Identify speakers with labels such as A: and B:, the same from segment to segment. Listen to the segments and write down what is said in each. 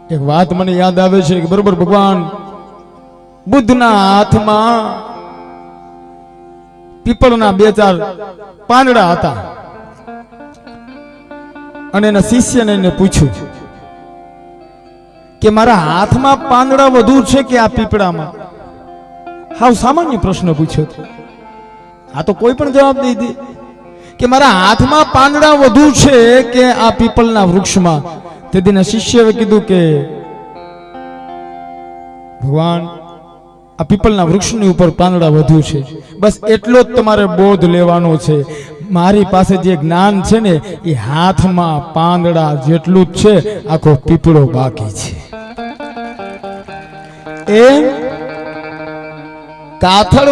A: એક વાત મને યાદ આવે છે કે બરોબર ભગવાન બુદ્ધના હાથમાં પીપળના 2-4 પાંદડા હતા અને એના શિષ્યને એને પૂછ્યું કે મારા હાથમાં પાંદડા વધુ છે કે આ પીપળામાં? હાવ સામાન્ય પ્રશ્ન પૂછ્યો હતો. આ તો કોઈ પણ જવાબ દઈ દે કે મારા હાથમાં પાંદડા વધુ છે કે આ પીપળના વૃક્ષમાં? તેના શિષ્યએ કીધું કે ભગવાન આ પીપળના વૃક્ષની ઉપર પાંદડા વધુ છે. બસ એટલો જ તમારે બોધ લેવાનો છે. મારી પાસે જે જ્ઞાન છે ને એ હાથમાં પાંદડા જેટલું જ છે, આખો પીપળો બાકી છે. એ કાથળ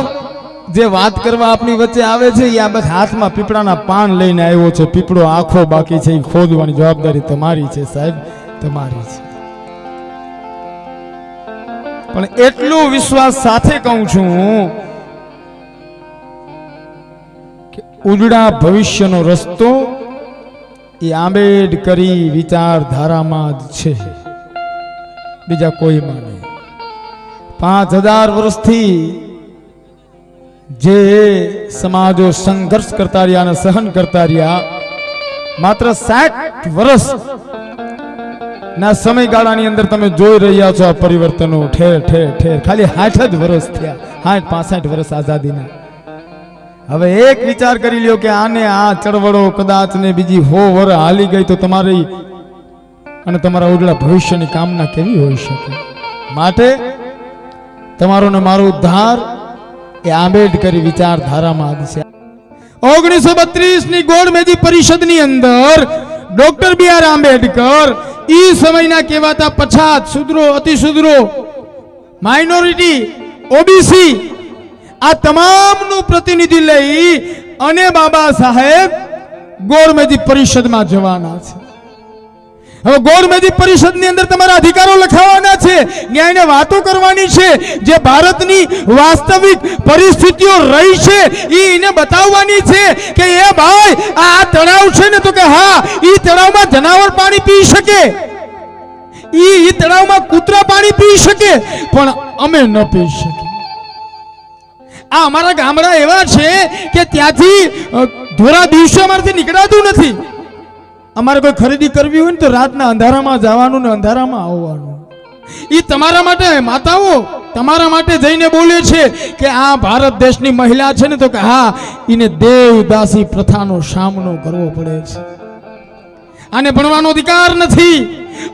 A: જે વાત કરવા આપની વચ્ચે આવે છે એ આ બસ હાથમાં પીપળાના પાન લઈને આવ્યો છે. પીપળો આખો બાકી છે. એ ખોદવાની જવાબદારી તમારી છે સાહેબ, તમારી છે. પણ એટલો વિશ્વાસ સાથે કહું છું કે ઉજળા ભવિષ્યનો રસ્તો એ આંબેડકરી વિચારધારામાં જ છે, બીજા કોઈમાં નહીં. 5000 વર્ષથી જે સમાજો સંઘર્ષ કરતા રહ્યા અને સહન કરતા રહ્યા, માત્ર 60 વર્ષ ના સમયગાળાની અંદર તમે જોઈ રહ્યા છો આ પરિવર્તનો ઠેર ઠેર ઠેર. ખાલી 60 જ વર્ષ થયા, 65 વર્ષ આઝાદીના. હવે એક વિચાર કરી લ્યો કે આને આ ચળવળો કદાચ ને બીજી 100 વર્ષ હાલી ગઈ તો તમારી અને તમારા ઉજળા ભવિષ્યની કામના કેવી હોઈ શકે? માટે તમારો ને મારો ઉદ્ધાર એ આંબેડકરી વિચારધારામાં છે. 1932 ની ગોળમેજી પરિષદની અંદર ડોક્ટર બી.આર. આંબેડકર ઈ સમયના કહેવાતા પછાત, શુદ્રો, અતિશુદ્રો, માઇનોરિટી, ઓબીસી આ તમામનું પ્રતિનિધિ લઈ અને બાબા સાહેબ ગોળમેજી પરિષદમાં જવાના છે. હવે ગોળમેજી પરિષદની અંદર તમારા અધિકારો લખાવવાના છે, ન્યાયને વાતો કરવાની છે, જે ભારતની વાસ્તવિક પરિસ્થિતિઓ રહી છે એને બતાવવાની છે કે એ ભાઈ આ તળાવ છે ને તો કે હા ઈ તળાવમાં જનાવર પાણી પી શકે, ઈ તળાવમાં કૂતરા પાણી પી શકે, પણ અમે ન પી શકીએ. આ અમારા ગામડા એવા છે કે ત્યાંથી ધોરા દિવસે અમારાથી નીકળાતું નથી. અમારે કોઈ ખરીદી કરવી હોય ને તો રાતના અંધારામાં જવાનું ને અંધારામાં આવવાનું. ઈ તમારા માટે માતાઓ તમારા માટે જઈને બોલે છે કે આ ભારત દેશની મહિલા છે ને તો કે હા એને દેવદાસી પ્રથાનો સામનો કરવો પડે છે. આને ભણવાનો અધિકાર નથી.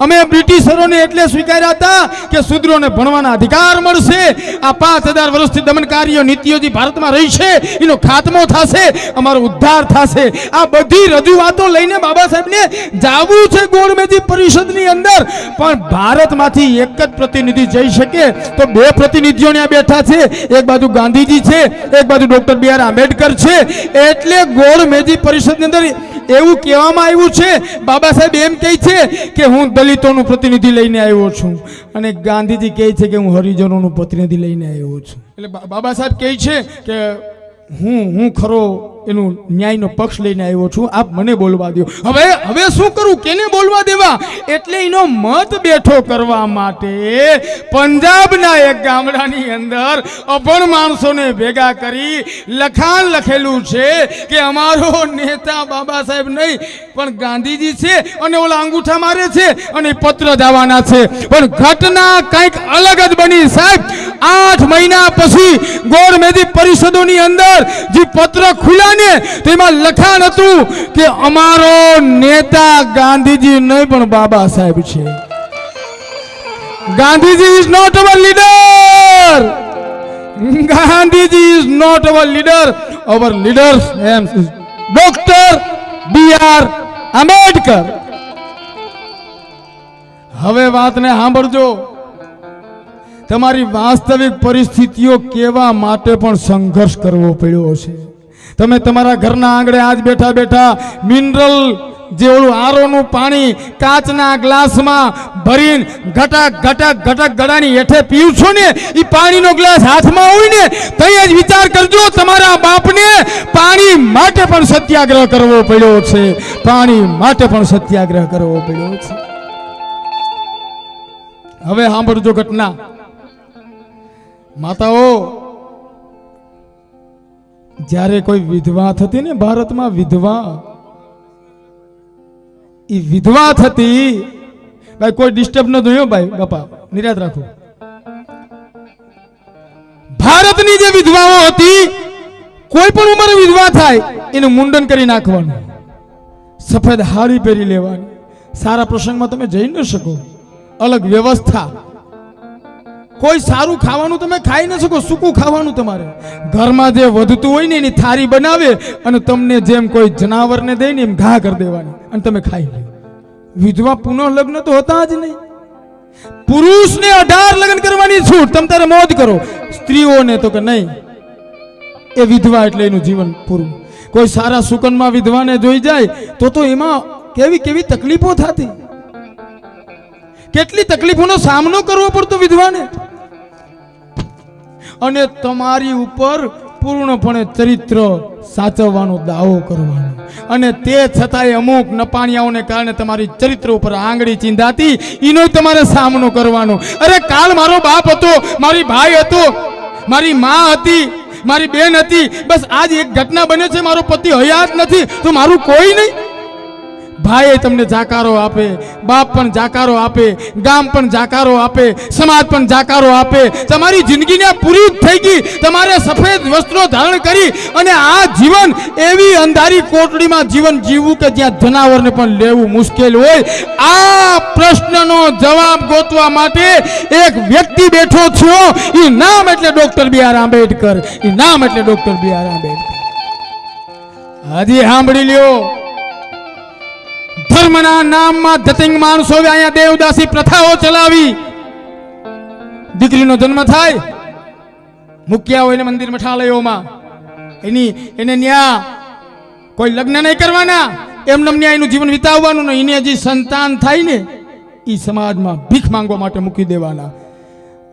A: અમે બ્રિટિશરોને એટલે સ્વીકાર્યા હતા કે શૂદ્રોને ભણવાના અધિકાર મળશે. આ 5000 વર્ષથી દમનકારીઓ નીતિઓ જે ભારતમાં રહી છે એનો ખાતમો થશે, અમારો ઉદ્ધાર થશે. આ બધી રજૂઆતો લઈને બાબા સાહેબને જાવું છે ગોળમેજી પરિષદની અંદર. પણ ભારતમાંથી એક જ પ્રતિનિધિ જઈ શકે તો 2 પ્રતિનિધિઓ ત્યાં બેઠા છે. એક બાજુ ગાંધીજી છે, એક બાજુ ડોક્ટર બી.આર. આંબેડકર છે. એટલે ગોળમેજી પરિષદની અંદર એવું કહેવામાં આવ્યું છે, બાબા સાહેબ એમ કહે છે કે હું દલિતોનું પ્રતિનિધિ લઈને આવ્યો છું અને ગાંધીજી કહે છે કે હું હરિજનોનું પ્રતિનિધિ લઈને આવ્યો છું. એટલે બાબા સાહેબ કહે છે કે હું ખરો એનું ન્યાયનો પક્ષ લઈને આવ્યો છું, આપ મને બોલવા દો. હવે શું કરું, કેને બોલવા દેવા? એટલે એનો મત બેઠો કરવા માટે પંજાબના એક ગામડાની અંદર અભણ માણસોને ભેગા કરી લખાણ લખેલું છે કે અમારો નેતા બાબા સાહેબ નહીં પણ ગાંધીજી છે અને ઓલા અંગૂઠા મારે છે અને પત્ર જવાના છે. પણ ઘટના કંઈક અલગ જ બની સાહેબ. 8 મહિના પછી ગોળમેજી પરિષદોની અંદર જે પત્ર ખુલ્યા તેમાં લખાણ હતું કે અમારો નેતા ગાંધીજી નહીં પણ બાબા સાહેબ છે. Gandhiji is not our leader. Gandhiji is not our leader. Our leader doctor B R. Ambedkar. હવે વાતને સાંભળજો. તમારી વાસ્તવિક પરિસ્થિતિઓ કેવા માટે પણ સંઘર્ષ કરવો પડ્યો છે. તમે તમારા ઘરના આંગણે આજ બેઠા બેઠા મિનરલ જે ઓલું આરોનું પાણી કાચના ગ્લાસમાં ભરીને ઘટક ઘટક ઘટક ગળાની હેઠે પીવું છો ને, એ પાણીનો ગ્લાસ હાથમાં હોય ને તઈ જ વિચાર કરજો તમારા બાપને પાણી માટે પણ સત્યાગ્રહ કરવો પડ્યો છે. પાણી માટે પણ સત્યાગ્રહ કરવો પડ્યો છે. હવે સાંભળજો ઘટના. માતાઓ, જ્યારે કોઈ વિધવા થતી ને ભારતમાં, વિધવા એ વિધવા થતી, ભાઈ કોઈ ડિસ્ટર્બ ન થયો ભાઈ, બાપા નિરાત રાખો. ભારતની જે વિધવાઓ હતી, કોઈ પણ ઉંમરે વિધવા થાય એનું મુંડન કરી નાખવાનું, સફેદ હાડી પહેરી લેવાની, સારા પ્રસંગમાં તમે જઈ ન શકો, અલગ વ્યવસ્થા, કોઈ સારું ખાવાનું તમે ખાઈ ન શકો, સૂકું ખાવાનું તમારે. ઘરમાં જે વધતું હોય ને એની થાળી બનાવે અને તમને જેમ કોઈ જનાવરને દે ને એમ ઘા કરી દેવાની અને તમે ખાઈ લો. વિધવા પુનઃ લગ્ન તો હતા જ નહીં. પુરુષને 18 લગ્ન કરવાની છૂટ, તમે તારે મોજ કરો. સ્ત્રીઓને તો કે નહીં, એ વિધવા એટલે એનું જીવન પૂરું. કોઈ સારા સુકનમાં વિધવાને જોઈ જાય તો એમાં કેવી કેવી તકલીફો થતી, કેટલી તકલીફોનો સામનો કરવો પડતો વિધવાને. અને તમારી ઉપર પૂર્ણપણે ચરિત્ર સાચવવાનો દાવો કરવાનો, અને તે છતાંય અમુક નપાણિયાઓને કારણે તમારી ચરિત્ર ઉપર આંગળી ચીંધાતી, એનો તમારે સામનો કરવાનો. અરે કાલ મારો બાપ હતો, મારી ભાઈ હતો, મારી માં હતી, મારી બેન હતી, બસ આજ એક ઘટના બને છે, મારો પતિ હયાત નથી તો મારું કોઈ નહીં. ભાઈ તમને જાકારો આપે, બાપ પણ જાકારો આપે, ગામ પણ જાકારો આપે, સમાજ પણ જાકારો આપે. તમારી જિંદગીને પૂરી થઈ ગઈ, તમારે સફેદ વસ્ત્રો ધારણ કરી અને આ જીવન એવી અંધારી કોટડીમાં જીવન જીવવું કે જ્યાં જનાવરને પણ લેવું મુશ્કેલ હોય. આ પ્રશ્નનો જવાબ ગોતવા માટે એક વ્યક્તિ બેઠો છો, એ નામ એટલે ડોક્ટર બી.આર. આંબેડકર. એ નામ એટલે ડોક્ટર બી.આર. આંબેડકર. હજી સાંભળી લ્યો, ધર્મના નામમાં ધતિંગ માણસો અહીંયા દેવદાસી પ્રથાઓ ચલાવી. દીકરીનો જન્મ થાય, મૂક્યા હોય ને મંદિર મઠાલયોમાં, એને ન્યા કોઈ લગ્ન નહીં કરવાના, એમને ન્યા એનું જીવન વિતાવવાનું ને એને હજી સંતાન થાય ને એ સમાજમાં ભીખ માંગવા માટે મૂકી દેવાના.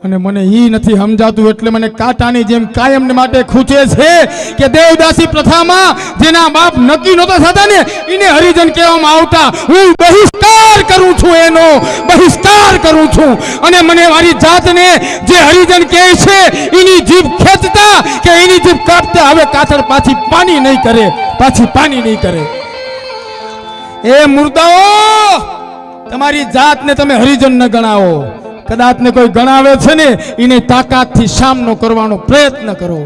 A: અને મને ઈ નથી સમજાતું, એટલે મને કાંટાની જેમ કાયમ માટે ખૂંચે છે કે દેવદાસી પ્રથામાં જેના બાપ નક્કી નહોતા થતા ને એને હરિજન કહેવામાં આવતા. હું બહિષ્કાર કરું છું, એનો બહિષ્કાર કરું છું. અને મને મારી જાતને જે હરિજન કહે છે એની જીભ ખેંચતા કે એની જીભ કાપતા હવે કાતર પાછી પાણી નહીં કરે, પાછી પાણી નહીં કરે. એ મુર્દાઓ, તમારી જાતને તમે હરિજન ન ગણાવો. કદાચ ને કોઈ ગણાવે છે ને એને તાકાતથી સામનો કરવાનો પ્રયત્ન કરો.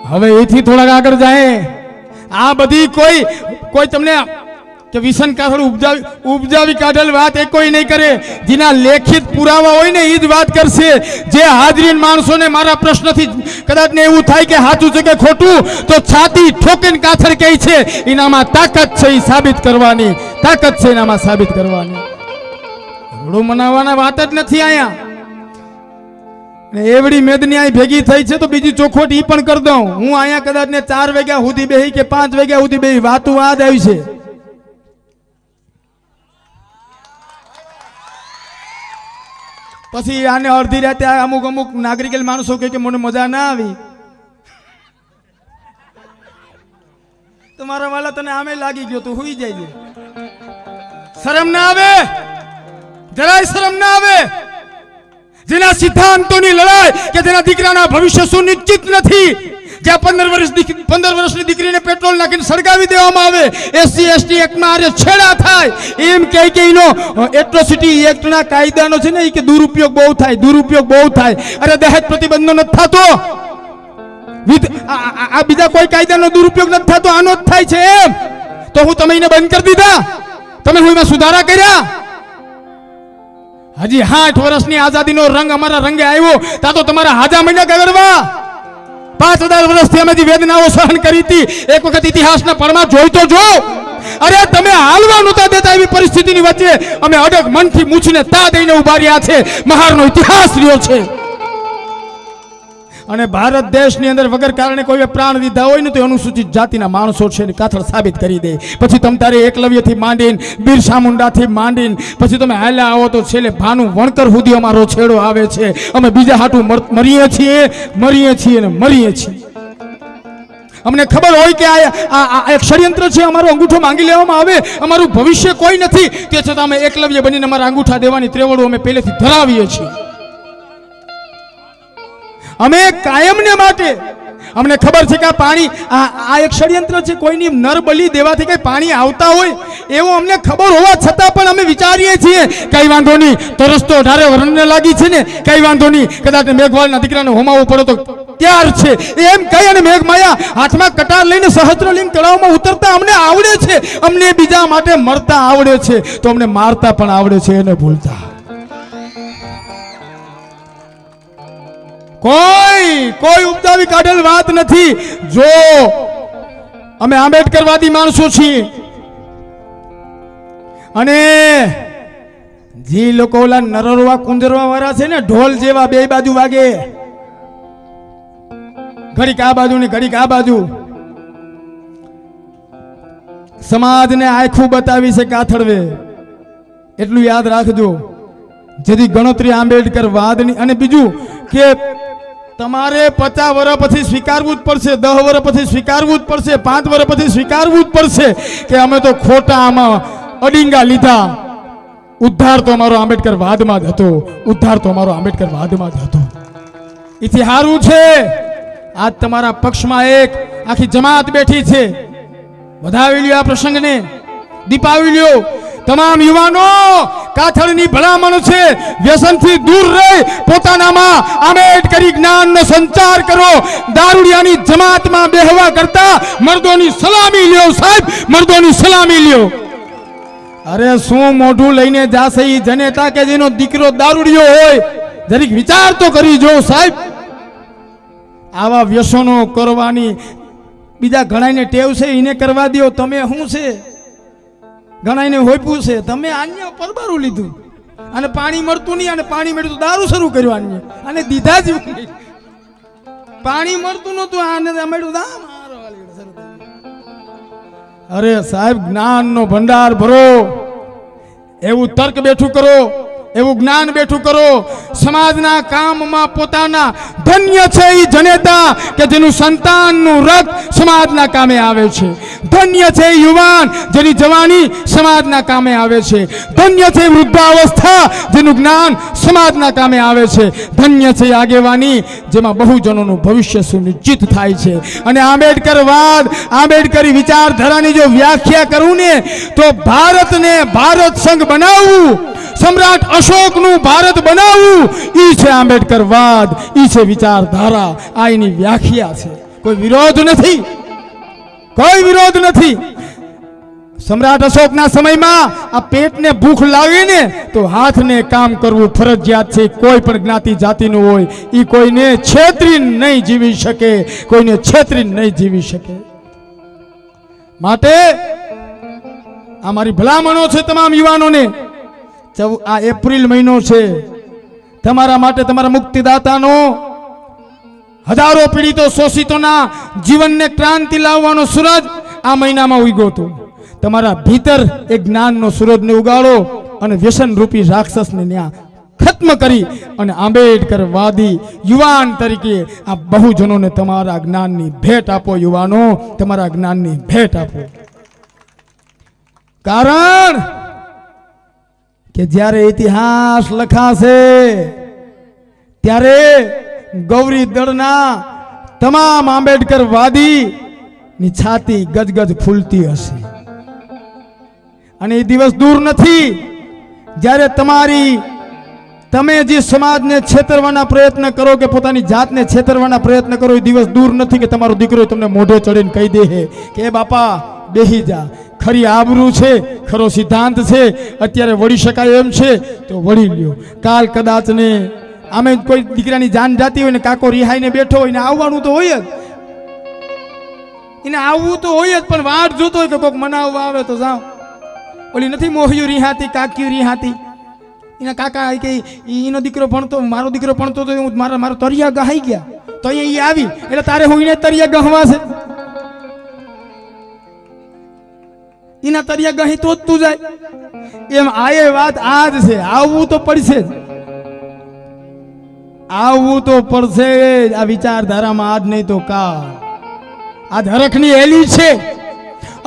A: હવે એથી થોડાક આગળ જાય. આ બધી કોઈ તમને કે વિસન કાથળ ઉપજાવી કાઢેલ વાત એ કોઈ નહીં કરે. જેના લેખિત પુરાવા હોય ને એ જ વાત કરશે. જે હાજરીન માણસોને મારા પ્રશ્નથી કદાચ ને એવું થાય કે સાચું છે કે ખોટું, તો છાતી ઠોકીને કાથળ કહે છે એનામાં તાકાત છે, એ સાબિત કરવાની તાકાત છે, એનામાં સાબિત કરવાની. રોડું મનાવવાના વાત જ નથી અહીંયા. એવડી મેદની અહીં ભેગી થઈ છે તો બીજી ચોખવટ ઈ પણ કરી દઉં. હું અહીંયા કદાચ ને 4 વાગ્યા સુધી બેહી કે 5 વાગ્યા સુધી બેહી, વાતું આ જ આવી છે. પછી આને અડધી રાતે અમુક નાગરિક માણસો કે મને મજા ના આવી. તમારા વાલા તને આમે લાગી ગયો તો હુઈ જાય. શરમ ના આવે? જરાય શરમ ના આવે? જેના સિદ્ધાંતોની લડાઈ કે જેના દીકરાના ભવિષ્ય સુનિશ્ચિત નથી, જ્યાં 15 વર્ષની દીકરીને પેટ્રોલ નાખીને સળગાવી દેવામાં આવે, SC ST એક્ટમાં આરે છેડા થાય, એમ કે એનો એટ્રોસિટી એક્ટના કાયદાનો છે ને એ કે દુરુપયોગ બહુ થાય. અરે દહેજ પ્રતિબંધનો નથી થતો, આ બીજા કોઈ કાયદાનો દુરુપયોગ નથી થતો, આનો જ થાય છે. એમ તો હું તમે એને બંધ કરી દીધા? તમે હું એમાં સુધારા કર્યા? હજી 60 વર્ષની આઝાદીનો રંગ અમારા રંગે આવ્યો તા તો તમારા હાજા મહિના ગગડવા. 5000 વર્ષથી અમે જે વેદનાઓ સહન કરી હતી, એક વખત ઇતિહાસના પડમાં જોઈ તો જો. અરે તમે હાલવા નહોતા દેતા એવી પરિસ્થિતિની વચ્ચે અમે અડગ મનથી મૂછીને તા દઈને ઉભા રહ્યા છે. મહારનો ઇતિહાસ રહ્યો છે. અને ભારત દેશની અંદર વગર કારણે કોઈ પ્રાણ દીધા હોય ને તો અનુસૂચિત જાતિના માણસો છે ને કાથળ સાબિત કરી દે. પછી તમે તારે એકલવ્યથી માંડીને બિરસા મુંડાથી માંડીને પછી તમે હાલ્યા આવો તો છેલ્લે ભાનું વણકર સુધી અમારો છેડો આવે છે. અમે બીજા હાટું મરીએ છીએ. અમને ખબર હોય કે આ એક ષડયંત્ર છે, અમારો અંગૂઠો માંગી લેવામાં આવે, અમારું ભવિષ્ય કોઈ નથી, તે છતાં અમે એકલવ્ય બનીને અમારા અંગૂઠા દેવાની ત્રેવડું અમે પહેલેથી ધરાવીએ છીએ. અમે કાયમને માટે અમને ખબર છે કે આ પાણી આ એક ષડયંત્ર છે, કોઈની નર બલી દેવાથી કઈ પાણી આવતા હોય એવું અમને ખબર હોવા છતાં પણ અમે વિચારીએ છીએ કઈ વાંધો નહીં, તરસ તો 18 વર્ષને લાગી છે ને, કઈ વાંધો નહીં, કદાચ મેઘવાળના દીકરાને હોમાવવું પડે તો તૈયાર છે, એમ કહી અને મેઘમાયા હાથમાં કટાર લઈને સહસ્ત્રલિંગ તળાવમાં ઉતરતા અમને આવડે છે, અમને બીજા માટે મરતા આવડે છે, તો અમને મારતા પણ આવડે છે, એને ભૂલતા કોઈ ઉપદાવી કાઢેલ વાત નથી. જો અમે આંબેડકરવાદી માણસો છીએ અને જે લોકો ઓલા નરરવા કુંજરવા વાળા છે ને, ઢોલ જેવા બે બાજુ વાગે, ઘડીક આ બાજુ ને ઘડીક આ બાજુ, સમાજને આખું બતાવી છે કાથળવે, એટલું યાદ રાખજો. જેથી ગણતરી આંબેડકર વાદની. અને બીજું કે તમારે 50 વર્ષ પછી સ્વીકારવું જ પડશે, 10 વર્ષ પછી સ્વીકારવું જ પડશે, 5 વર્ષ પછી સ્વીકારવું જ પડશે કે અમે તો ખોટા આમાં અડીંગા લીધા. ઉદ્ધાર તો અમારો આંબેડકર વાદમાં જ હતો, ઉદ્ધાર તો અમારો આંબેડકર વાદમાં જ હતો. એથી હારું છે આજ તમારા પક્ષમાં એક આખી જમાત બેઠી છે. વધાવી લ્યો આ પ્રસંગને, દીપાવી લ્યો. તમામ યુવાનો કાથળની ભલામણ છે, વ્યસનથી દૂર રહી પોતાનામાં આંબેડકરી જ્ઞાનનો સંચાર કરો. દારૂડિયાની જમાતમાં બેહવા કરતા મર્દોની સલામી લ્યો સાહેબ, મર્દોની સલામી લ્યો. અરે શું મોઢું લઈને જાશે ઈ જનેતા કે જેનો દીકરો દારૂડિયો હોય? જરીક વિચાર તો કરી જો સાહેબ. આવા વ્યસનો કરવાની બીજા ઘણાને ટેવ છે, એને કરવા દો. તમે શું છે, ઘણાને હોઈપું છે, તમે આન્ય પરબારું લીધું અને પાણી મળતું નહીં, અને પાણી મળ્યું તો દારૂ શરૂ કર્યો આન્ય, અને દીધા જ પાણી મળતું નતું, આને મળ્યું દા મારો. અરે સાહેબ, જ્ઞાનનો ભંડાર ભરો, એવું તર્ક બેઠું કરો, એવું જ્ઞાન બેઠું કરો. સમાજના કામમાં પોતાના ધન્ય છે એ જનેતા કે જેનું સંતાનનું રક્ત સમાજના કામે આવે છે. ધન્ય છે યુવાન જેની જવાની સમાજના કામે આવે છે. ધન્ય છે વૃદ્ધાવસ્થા જેનું જ્ઞાન સમાજના કામે આવે છે. ધન્ય છે આગેવાની જેમાં બહુજનોનું ભવિષ્ય સુનિશ્ચિત થાય છે. અને આંબેડકરવાદ, આંબેડકરી વિચારધારાની જો વ્યાખ્યા કરું ને તો ભારતને ભારત સંઘ બનાવવું, સમ્રાટ અશોકનું ભારત બનાવવું, ઈ છે આંબેડકરવાદ, ઈ છે વિચારધારા. આ એની વ્યાખ્યા છે. કોઈ વિરોધ નથી, કોઈ વિરોધ નથી. સમ્રાટ અશોકના સમયમાં આ પેટને ભૂખ લાગીને તો હાથને કામ કરવું ફરજિયાત છે. કોઈ પણ જ્ઞાતિ જાતિનું હોય ઈ કોઈને છેતરી નહીં જીવી શકે, કોઈને છેતરી નહીં જીવી શકે. માટે આ મારી ભલામણો છે તમામ યુવાનોને. આ એપ્રિલ મહિનો છે તમારા માટે, તમારા મુક્તિદાતાનો, હજારો પીડિતો શોષિતોના જીવનને ક્રાંતિ લાવવાનો સૂરજ આ મહિનામાં ઉગ્યો હતો. તમારા ભીતર એક જ્ઞાનનો સૂરજને ઉગાડો અને વ્યસન રૂપી રાક્ષસને ન્યા ખત્મ કરી અને આંબેડકરવાદી યુવાન તરીકે આ બહુજનોને તમારા જ્ઞાનની ભેટ આપો. યુવાનો, તમારા જ્ઞાનની ભેટ આપો. કારણ કે જ્યારે ઇતિહાસ લખાશે ત્યારે ગૌરી દળના તમામ આંબેડકરવાદી ની છાતી ગજગજ ફૂલતી હશે. અને એ દિવસ દૂર નથી જ્યારે તમે જે સમાજને છેતરવાના પ્રયત્ન કરો કે પોતાની જાતને છેતરવાના પ્રયત્ન કરો, એ દિવસ દૂર નથી કે તમારો દીકરો તમને મોઢે ચડીને કહી દે કે બાપા બેહી જા, ખરી આબરૂ છે, ખરો સિદ્ધાંત છે, અત્યારે વળી શકાય એમ છે તો વળી લ્યો. કાલ કદાચ ને આમે કોઈ દીકરાની જાન જાતી હોય ને કાકો રિહાઈને બેઠો હોય ને આવવાનું તો હોય જ, એને આવવું તો હોય જ, પણ વાટ જોતો હોય કે કોઈક મનાવવા આવે તો જાઓ. ઓલી નથી મોહ્યું રિહાતી, કાક્યું રિહાતી, એના કાકા કે એનો દીકરો ભણતો, મારો દીકરો ભણતો તો હું મારો તરિયા ગહાઈ ગયા તો અહીંયા આવી, એટલે તારે હું એને તરિયા ગહવા છે, એના તરિયા ગહી તો જ તું જાય. એમ આ વાત આજ છે. આવવું તો પડશે જ, આવવું તો પડશે જ. આ વિચારધારામાં આજ નહીં તો કાલ આ હરખની એલી છે.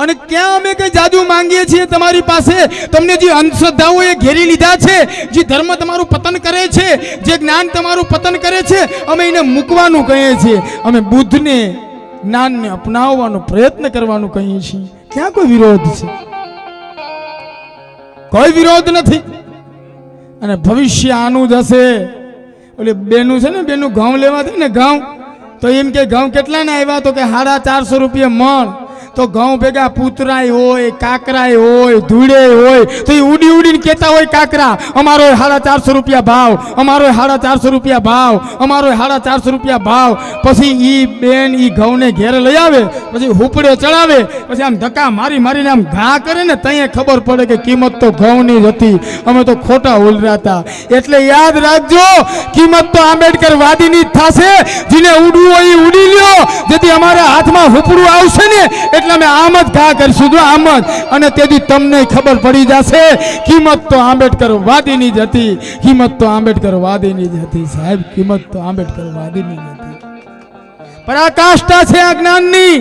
A: અને ક્યાં અમે કઈ જાદુ માંગીએ છીએ તમારી પાસે? તમને જે અંધશ્રદ્ધાઓ એ ઘેરી લીધા છે, જે ધર્મ તમારું પતન કરે છે, જે જ્ઞાન તમારું પતન કરે છે, અમે એને મૂકવાનું કહીએ છીએ. અમે બુદ્ધને જ્ઞાનને અપનાવવાનો પ્રયત્ન કરવાનું કહીએ છીએ. ક્યાં કોઈ વિરોધ છે? કોઈ વિરોધ નથી. અને ભવિષ્ય આનું જ હશે. ઓલી બેનું છે ને, બેનું ઘઉં લેવા થાય ને, ઘઉં તો એમ કે ઘઉં કેટલા ને આવ્યા? તો કે 450 રૂપિયા મણ. તો ઘઉં ભેગા પૂતરાય હોય, કાકરાય હોય, ધૂળે હોય, તો એ ઉડી ઉડીને કહેતા હોય કાકરા, અમારો 450 રૂપિયા ભાવ, અમારો 450 રૂપિયા ભાવ, અમારો 450 રૂપિયા ભાવ. પછી ઈ બેન ઈ ઘઉંને ઘેર લઈ આવે, પછી હુપડે ચડાવે, પછી આમ ધક્કા મારી મારીને આમ ઘા કરે ને, ત્યાં ખબર પડે કે કિંમત તો ઘઉંની જ હતી, અમે તો ખોટા ઉલરા હતા. એટલે યાદ રાખજો, કિંમત તો આંબેડકર વાદીની જ થશે. જેને ઉડવું હોય એ ઉડી લ્યો. જેથી અમારા હાથમાં હુપડું આવશે ને એટલે અમે આમ જ ઘા કરશું, જો આમ જ. અને તેથી તમને ખબર પડી જશે, કિંમત તો આંબેડકર વાદીની જ હતી. કિંમત તો આંબેડકર વાદીની જ હતી સાહેબ, કિંમત તો આંબેડકર વાદીની જ હતી. પરાકાષ્ઠા છે આ જ્ઞાનની.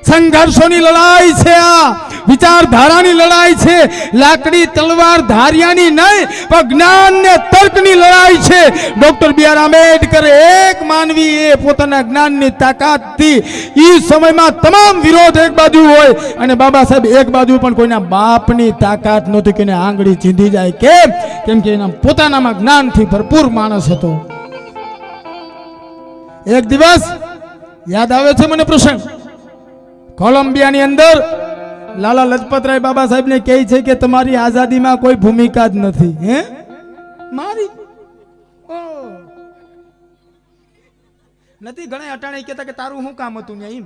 A: સંઘર્ષોની લડાઈ છે, આ વિચારધારાની લડાઈ છે. લાકડી તલવાર ધારિયાની નહીં, પણ જ્ઞાન ને તર્કની લડાઈ છે. Doctor B.R. આંબેડકર એક માનવી એ પોતાના જ્ઞાનની તાકાતથી એ સમયમાં તમામ વિરોધ એક બાજુ હોય અને બાબા સાહેબ એક બાજુ પણ કોઈના બાપની તાકાત નહોતી કે આંગળી ચીંધી જાય. કેમ કે એના પોતાનામાં જ્ઞાનથી ભરપૂર માણસ હતો. એક દિવસ યાદ આવે છે મને પ્રસંગ, કોલંબિયાની અંદર લાલા લજપતરાય બાબા સાહેબ ને કહે છે કે તમારી આઝાદીમાં કોઈ ભૂમિકા જ નથી. હે મારી નથી. ઘણા અટાણે કહેતા કે તારું શું કામ હતું ને, એમ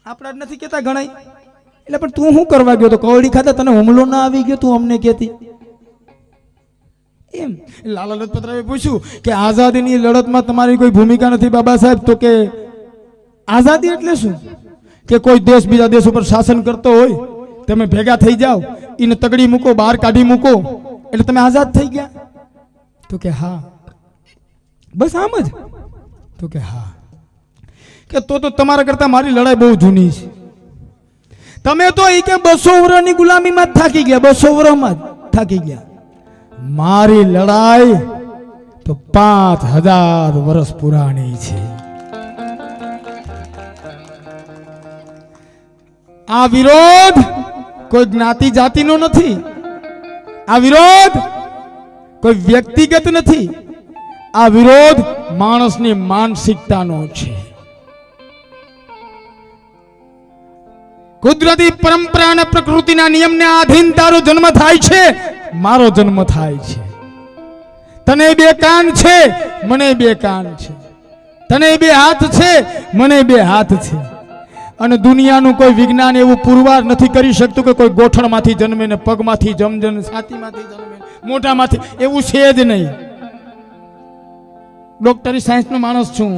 A: આપણા જ નથી કહેતા ઘણા. એટલે પણ તું શું કરવા ગયો તો? કવડી ખાતા તને હુમલો ના આવી ગયો? તું અમને કહેતી એમ. લાલા લજપતરાયે પૂછ્યું કે આઝાદીની લડતમાં તમારી કોઈ ભૂમિકા નથી બાબા સાહેબ? તો કે આઝાદી એટલે શું? કે કોઈ દેશ બીજા દેશ ઉપર શાસન કરતો હોય, તમે ભેગા થઈ જાઓ, એને તગડી મૂકો, બહાર કાઢી મૂકો, એટલે તમે આઝાદ થઈ ગયા? તો કે હા. બસ આમ જ? તો કે હા. કે તો તમારા કરતા મારી લડાઈ બહુ જૂની છે. તમે તો એ કે 200 વર્ષની ગુલામીમાં જ થાકી ગયા, 200 વર્ષમાં જ થાકી ગયા. મારી લડાઈ તો 5000 વર્ષ પુરાણી છે. આ વિરોધ કોઈ જ્ઞાતિ જાતિનો નથી. આ વિરોધ કોઈ વ્યક્તિગત નથી. આ વિરોધ માણસની માનસિકતાનો છે. કુદરતી પરંપરા અને પ્રકૃતિના નિયમને આધીન તારો જન્મ થાય છે, મારો જન્મ થાય છે. તને 2 કાન છે, મને 2 કાન છે. તને 2 હાથ છે, મને 2 હાથ છે. અને દુનિયાનું કોઈ વિજ્ઞાન એવું પુરવાર નથી કરી શકતું કે કોઈ ગોઠણમાંથી જન્મે ને પગમાંથી જમજન, છાતીમાંથી જન્મે, મોઢામાંથી, એવું છે જ નહીં. ડોક્ટરી સાયન્સનો માણસ છું,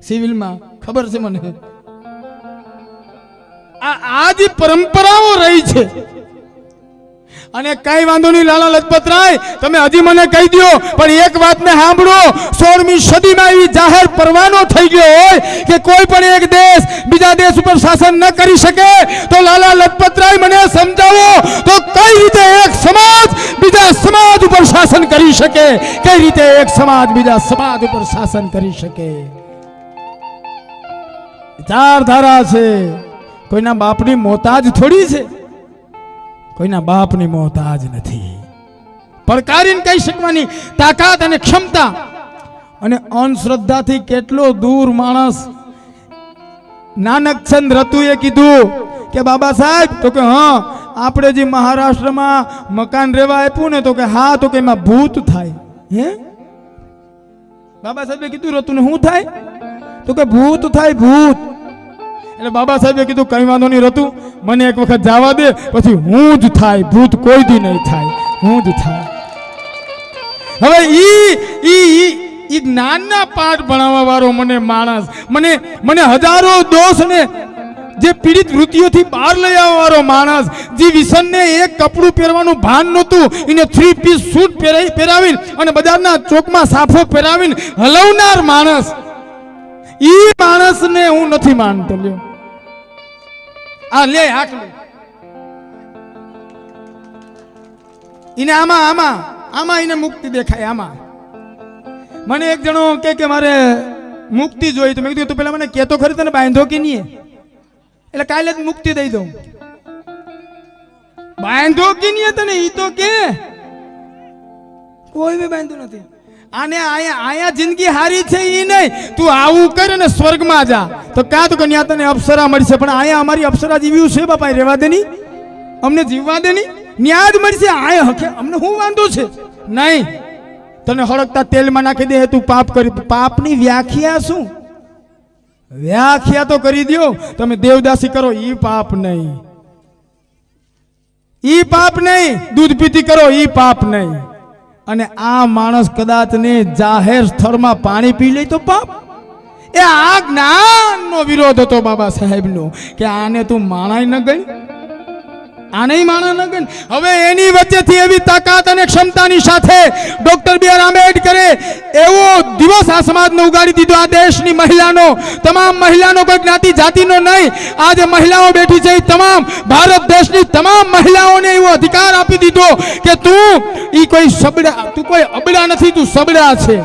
A: સિવિલમાં, ખબર છે મને. આ જે પરંપરાઓ રહી છે. અને કઈ વાંધો નહીં લાલા લજપતરાય, તમે હજી મને કહી દો, પણ એક વાતને સાંભળો. 16મી સદીમાં એવી જાહેર પરવાનો થઈ ગયો હોય કે કોઈ પણ એક દેશ બીજા દેશ ઉપર શાસન ન કરી શકે, તો લાલા લજપતરાય મને સમજાવો, તો કઈ રીતે એક સમાજ બીજા સમાજ ઉપર શાસન કરી શકે? કઈ રીતે એક સમાજ બીજા સમાજ ઉપર શાસન કરી શકે? વિચારધારા છે. કોઈના બાપની મોહતાજ થોડી છે, કોઈના બાપની મોહતાજ નથી. પડકારીને કહી શકવાની તાકાત અને ક્ષમતા. અને અંધશ્રદ્ધાથી કેટલો દૂર માણસ. નાનકચંદ રતુએ કીધું કે બાબા સાહેબ, તો કે હા, આપણે જે મહારાષ્ટ્રમાં મકાન રહેવા આપ્યું ને, તો કે હા, તો કે એમાં ભૂત થાય. હે બાબા સાહેબે કીધું, રતુને શું થાય? તો કે ભૂત થાય, ભૂત. એટલે બાબા સાહેબે કીધું કઈ વાંધો નહીં રતું, મને એક વખત જવા દે, પછી હું જ થાય, ભૂત કોઈ દી નહીં થાય, હું જ થાય. હવે ઈ જ્ઞાનના પાઠ ભણાવવા વાળો મને માણસ, મને હજારો દોષને જે પીડિત વૃત્તિઓથી બહાર લઈ આવવા વાળો માણસ, જે વિસનને એક કપડું પહેરવાનું ભાન નહોતું, એને 3 પીસ સૂટ પહેરાવીને અને બજારના ચોકમાં સાફો પહેરાવીને હલવનાર માણસ, ઈ માણસને હું નથી માનતો. લ્યો આ લે હાથ લે ઈને આમાં આમાં આમાં એને મુક્તિ દેખાય. આમાં મને એક જણો કે મારે મુક્તિ જોઈ તો મેં કીધું તું પેલા મને કહેતો ખરી તને બાંધો કે નહીં, એટલે કાલે જ મુક્તિ દઈ દઉં. બાંધો કે નહીં તને ઈ તો કે કોઈ બી બાંધો નથી. આને આયા જિંદગી હારી છે ઈ નહીં, તું આવું કર ને સ્વર્ગમાં જા તો કાં તો કન્યા તને અપ્સરા મળશે. પણ આયા અમારી અપ્સરા જીવ્યું છે બાપા, રહેવા દે નહીં, અમને જીવવા દે નહીં. ન્યાજ મળશે આયા હકે, અમને શું વાંધો છે? નહીં, તને હળકતા તેલમાં નાખી દે તું પાપ કરી. પાપની વ્યાખ્યા શું? વ્યાખ્યા તો કરી દો. તમે દેવદાસી કરો ઈ પાપ નહીં, ઈ પાપ નહીં. દૂધ પીતી કરો ઈ પાપ નહીં. અને આ માણસ કદાચ ને જાહેર સ્થળમાં પાણી પી લે તો પાપ. એ આ જ્ઞાનનો વિરોધ હતો બાબા સાહેબનો કે આને તું માણાય ન ગઈ, આને માણા ન ગઈ. હવે એની વચ્ચેથી એવી તાકાત અને ક્ષમતાની સાથે ડોક્ટર બી આર આંબેડકરે એવો દિવસ આ સમાજને ઉગાડી દીધો, આ દેશની મહિલાનો, તમામ મહિલાનો, કોઈ જ્ઞાતિ જાતિનો નહીં. આ જે મહિલાઓ બેઠી છે એ તમામ ભારત દેશની તમામ મહિલાઓને એવો અધિકાર આપી દીધો કે તું ઈ કોઈ સબડા, તું કોઈ અબડા નથી, તું સબડા છે.